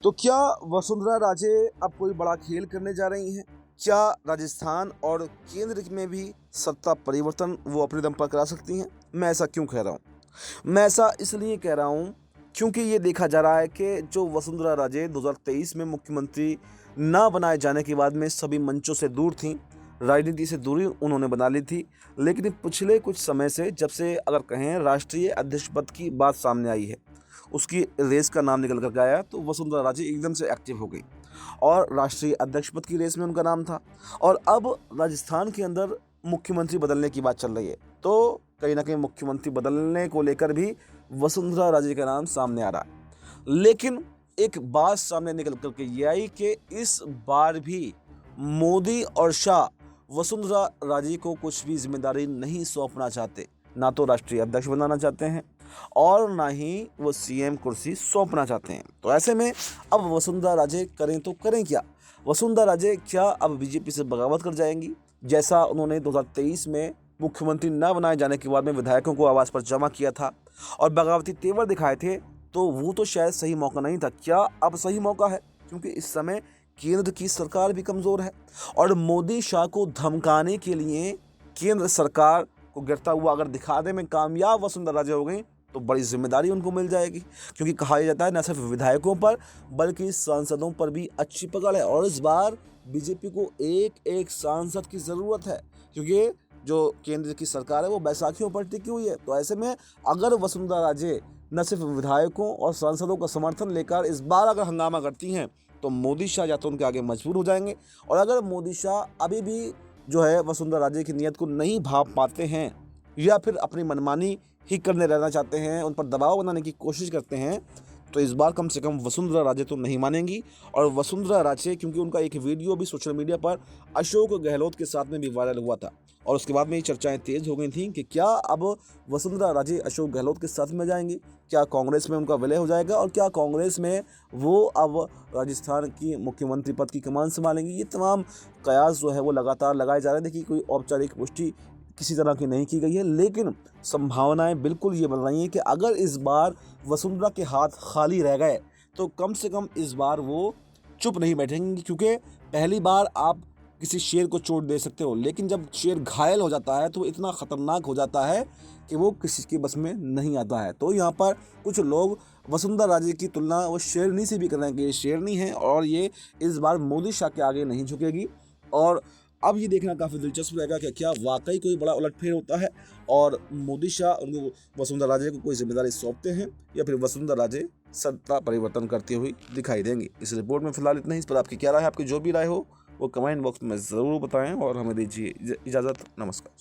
तो क्या वसुंधरा राजे अब कोई बड़ा खेल करने जा रही हैं? क्या राजस्थान और केंद्र में भी सत्ता परिवर्तन वो अपने दम पर करा सकती हैं? मैं ऐसा क्यों कह रहा हूँ? मैं ऐसा इसलिए कह रहा हूँ क्योंकि ये देखा जा रहा है कि जो वसुंधरा राजे 2023 में मुख्यमंत्री ना बनाए जाने के बाद में सभी मंचों से दूर थीं, राजनीति से दूरी उन्होंने बना ली थी। लेकिन पिछले कुछ समय से जब से अगर कहें राष्ट्रीय अध्यक्ष पद की बात सामने आई है, उसकी रेस का नाम निकल कर के आया, तो वसुंधरा राजे एकदम से एक्टिव हो गई और राष्ट्रीय अध्यक्ष पद की रेस में उनका नाम था। और अब राजस्थान के अंदर मुख्यमंत्री बदलने की बात चल रही है, तो कहीं ना कहीं मुख्यमंत्री बदलने को लेकर भी वसुंधरा राजे का नाम सामने आ रहा है। लेकिन एक बात सामने निकल कर के ये आई कि इस बार भी मोदी और शाह वसुंधरा राजे को कुछ भी जिम्मेदारी नहीं सौंपना चाहते, ना तो राष्ट्रीय अध्यक्ष बनाना चाहते हैं और ना ही वो सीएम कुर्सी सौंपना चाहते हैं। तो ऐसे में अब वसुंधरा राजे करें तो करें क्या? वसुंधरा राजे क्या अब बीजेपी से बगावत कर जाएंगी, जैसा उन्होंने 2023 में मुख्यमंत्री न बनाए जाने के बाद में विधायकों को आवास पर जमा किया था और बगावती तेवर दिखाए थे? तो वो तो शायद सही मौका नहीं था। क्या अब सही मौका है? क्योंकि इस समय केंद्र की सरकार भी कमज़ोर है और मोदी शाह को धमकाने के लिए केंद्र सरकार को गिरता हुआ अगर दिखाने में कामयाब वसुंधरा राजे हो गई तो बड़ी जिम्मेदारी उनको मिल जाएगी। क्योंकि कहा जाता है न सिर्फ विधायकों पर बल्कि सांसदों पर भी अच्छी पकड़ है और इस बार बीजेपी को एक एक सांसद की ज़रूरत है, क्योंकि जो केंद्र की सरकार है वो बैसाखियों पर टिकी हुई है। तो ऐसे में अगर वसुंधरा राजे न सिर्फ विधायकों और सांसदों का समर्थन लेकर इस बार अगर हंगामा करती हैं तो मोदी शाह या तो उनके आगे मजबूर हो जाएंगे। और अगर मोदी शाह अभी भी जो है वसुंधरा राजे की नीयत को नहीं भाप पाते हैं या फिर अपनी मनमानी ही करने रहना चाहते हैं, उन पर दबाव बनाने की कोशिश करते हैं, तो इस बार कम से कम वसुंधरा राजे तो नहीं मानेंगी। और वसुंधरा राजे, क्योंकि उनका एक वीडियो भी सोशल मीडिया पर अशोक गहलोत के साथ में भी वायरल हुआ था और उसके बाद में ये चर्चाएं तेज हो गई थी कि क्या अब वसुंधरा राजे अशोक गहलोत के साथ में जाएंगी, क्या कांग्रेस में उनका विलय हो जाएगा और क्या कांग्रेस में वो अब राजस्थान की मुख्यमंत्री पद की कमान संभालेंगी। ये तमाम कयास जो है वो लगातार लगाए जा रहे हैं। देखिए, कोई औपचारिक पुष्टि किसी तरह की नहीं की गई है, लेकिन संभावनाएं बिल्कुल ये बन रही हैं कि अगर इस बार वसुंधरा के हाथ खाली रह गए तो कम से कम इस बार वो चुप नहीं बैठेंगी। क्योंकि पहली बार आप किसी शेर को चोट दे सकते हो, लेकिन जब शेर घायल हो जाता है तो इतना ख़तरनाक हो जाता है कि वो किसी के बस में नहीं आता है। तो यहाँ पर कुछ लोग वसुंधरा राजे की तुलना वो शेरनी से भी कर रहे हैं कि ये शेरनी है और ये इस बार मोदी शाह के आगे नहीं झुकेगी। और अब ये देखना काफ़ी दिलचस्प रहेगा कि क्या वाकई कोई बड़ा उलटफेर होता है और मोदी शाह उनको वसुंधरा राजे को कोई जिम्मेदारी सौंपते हैं या फिर वसुंधरा राजे सत्ता परिवर्तन करती हुई दिखाई देंगी। इस रिपोर्ट में फिलहाल इतना ही। इस पर आपकी क्या राय है? आपकी जो भी राय हो वो कमेंट बॉक्स में ज़रूर बताएं और हमें दीजिए इजाज़त। नमस्कार।